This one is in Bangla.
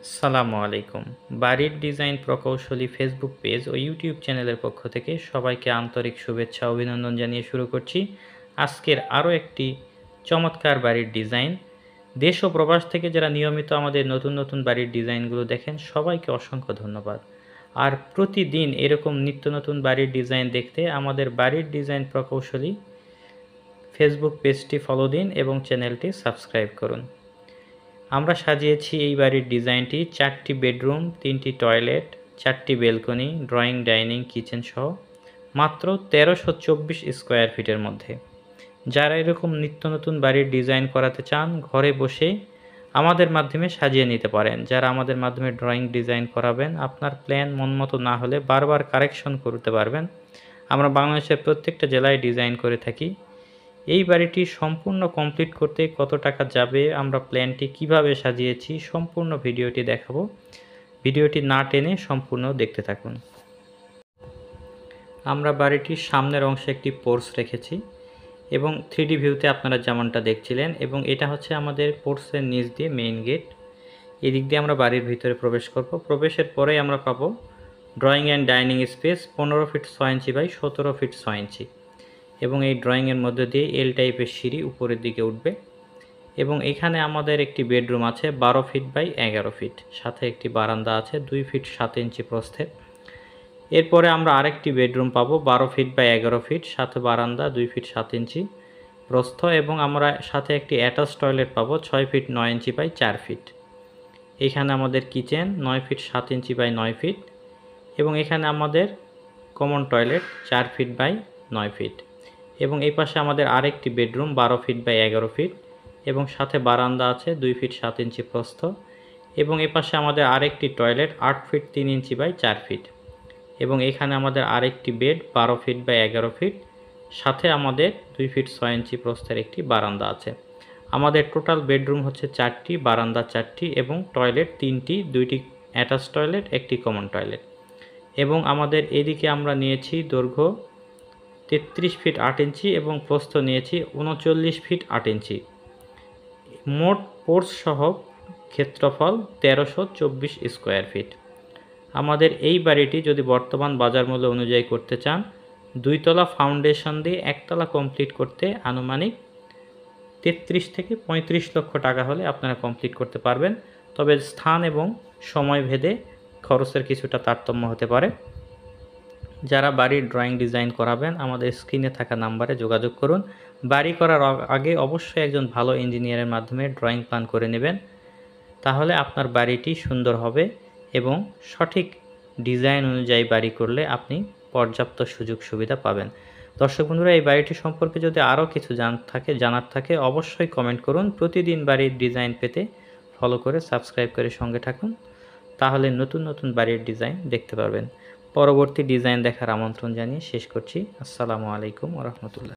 আসসালামু আলাইকুম। বাড়ির ডিজাইন প্রকৌশলী ফেসবুক পেজ ও ইউটিউব চ্যানেলের পক্ষ থেকে সবাইকে আন্তরিক শুভেচ্ছা ও অভিনন্দন জানিয়ে শুরু করছি আজকের আরও একটি চমৎকার বাড়ির ডিজাইন। দেশ ও প্রবাস থেকে যারা নিয়মিত আমাদের নতুন নতুন বাড়ির ডিজাইনগুলো দেখেন সবাইকে অসংখ্য ধন্যবাদ। আর প্রতিদিন এরকম নিত্য নতুন বাড়ির ডিজাইন দেখতে আমাদের বাড়ির ডিজাইন প্রকৌশলী ফেসবুক পেজটি ফলো দিন এবং চ্যানেলটি সাবস্ক্রাইব করুন। আমরা সাজিয়েছি এই বাড়ির ডিজাইনটি 4টি বেডরুম, 3টি টয়লেট, 4টি বেলকনি, ড্রয়িং, ডাইনিং, কিচেন সহ মাত্র 1324 স্কোয়ার ফিটের মধ্যে। যারা এরকম নিত্য নতুন বাড়ির ডিজাইন করাতে চান ঘরে বসে আমাদের মাধ্যমে সাজিয়ে নিতে পারেন। যারা আমাদের মাধ্যমে ড্রয়িং ডিজাইন করাবেন, আপনার প্ল্যান মনমতো না হলে বারবার কারেকশন করতে পারবেন। আমরা বাংলাদেশের প্রত্যেকটা জেলায় ডিজাইন করে থাকি। এই বাড়িটি সম্পূর্ণ কমপ্লিট করতে কত টাকা যাবে, আমরা প্ল্যানটি কিভাবে সাজিয়েছি সম্পূর্ণ ভিডিওটি দেখাবো। ভিডিওটি না টেনে সম্পূর্ণ দেখতে থাকুন। আমরা বাড়িটির সামনের অংশে একটি পোর্চ রেখেছি এবং 3D ভিউতে আপনারা যেমনটা দেখছিলেন, এবং এটা হচ্ছে আমাদের পোর্চের নিচ দিয়ে মেইন গেট। এদিক দিয়ে আমরা বাড়ির ভিতরে প্রবেশ করব। প্রবেশের পরেই আমরা পাবো drawing and dining space 15 feet 6 inch by 17 feet 6 inch, এবং এই ড্রয়িংয়ের মধ্যে দিয়ে এল টাইপের সিঁড়ি উপরের দিকে উঠবে। এবং এখানে আমাদের একটি বেডরুম আছে 12 ফিট বাই 11 ফিট, সাথে একটি বারান্দা আছে 2 ফিট 7 ইঞ্চি প্রস্থের। এরপরে আমরা আরেকটি বেডরুম পাবো 12 ফিট বাই 11 ফিট, সাথে বারান্দা 2 ফিট 7 ইঞ্চি প্রস্থ, এবং আমরা সাথে একটি অ্যাটাচ টয়লেট পাবো 6 ফিট 9 ইঞ্চি বাই 4 ফিট। এখানে আমাদের kitchen 9 feet 7 inch by 9 feet, এবং এখানে আমাদের common toilet 4 feet by 9 feet. এবং এই পাশে আমাদের আরেকটি বেডরুম 12 ফিট বাই 11 ফিট, এবং সাথে বারান্দা আছে 2 ফিট 7 ইঞ্চি প্রস্থ, এবং এই পাশে আমাদের আরেকটি toilet 8 feet 3 inch by 4 feet, এবং এখানে আমাদের আরেকটি বেড 12 ফিট বাই 11 ফিট, সাথে আমাদের 2 ফিট 6 ইঞ্চি প্রস্থের একটি বারান্দা আছে। আমাদের টোটাল বেডরুম হচ্ছে 4টি, বারান্দা 4টি, এবং টয়লেট 3টি, 2টি অ্যাটাচ টয়লেট, একটি কমন টয়লেট। এবং আমাদের এদিকে আমরা নিয়েছি দৈর্ঘ্য 33 ফিট 8 ইঞ্চি এবং প্রস্থ নিয়েছি 39 ফিট 8 ইঞ্চি। মোট পোর্চ সহ ক্ষেত্রফল 1324 স্কোয়ার ফিট। আমাদের এই বাড়িটি যদি বর্তমান বাজার মূল্য অনুযায়ী করতে চান, 2 তলা ফাউন্ডেশন দিয়ে 1 তলা কমপ্লিট করতে আনুমানিক 33 থেকে 35 লক্ষ টাকা হলে আপনারা কমপ্লিট করতে পারবেন। তবে স্থান এবং সময় ভেদে খরচের কিছুটা তারতম্য হতে পারে। যারা বাড়ির ড্রয়িং ডিজাইন করাবেন আমাদের স্ক্রিনে থাকা নাম্বারে যোগাযোগ করুন। বাড়ি করার আগে অবশ্যই একজন ভালো ইঞ্জিনিয়ারের মাধ্যমে ড্রয়িং প্ল্যান করে নেবেন, তাহলে আপনার বাড়িটি সুন্দর হবে এবং সঠিক ডিজাইন অনুযায়ী বাড়ি করলে আপনি পর্যাপ্ত সুযোগ সুবিধা পাবেন। দর্শক বন্ধুরা, এই বাড়িটি সম্পর্কে যদি আরও কিছু জানার থাকে অবশ্যই কমেন্ট করুন। প্রতিদিন বাড়ির ডিজাইন পেতে ফলো করে সাবস্ক্রাইব করে সঙ্গে থাকুন, তাহলে নতুন নতুন বাড়ির ডিজাইন দেখতে পারবেন। পরবর্তী ডিজাইন দেখার আমন্ত্রণ জানিয়ে শেষ করছি। আসসালামু আলাইকুম ওয়া রাহমাতুল্লাহ।